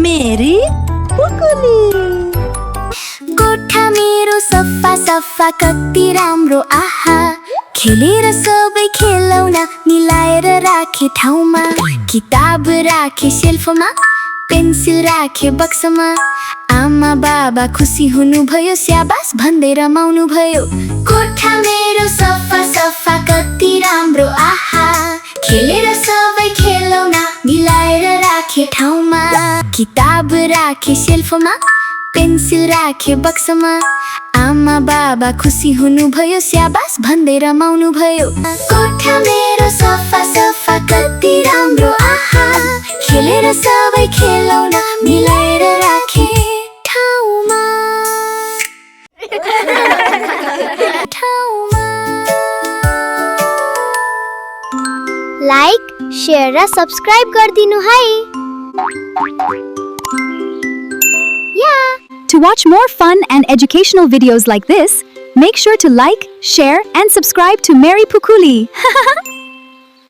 मेरी पुकुली। कोठा मेरो सफा सफा कति राम्रो आहा, खेलेर सबै खेलौना मिलाएर राखे ठाउँमा। किताब राखे सेल्फमा, पेन्सिल राखे बक्समा। आमा बाबा खुसी हुनुभयो, स्याबास भन्दै रमाउनु भयो। कोठा मेरो सफा सफा कति राम्रो आहा, खेलेर सबै खेलौना मिलाएर राखे ठाउँमा। किताब राखे सेल्फमा, पेन्सिल राखे बक्समा। आमा बाबा खुसी हुनुभयो, स्याबास भन्दै रमाउनु भयो। कोठा मेरो सफा सफा कति राम्रो आहा, खेलेर सबै खेलौना मिलाएर राखे ठाउँमा। लाइक, शेयर र सब्स्क्राइब गरिदिनु है। To watch more fun and educational videos like this, make sure to like, share and subscribe to Meri Pukuli.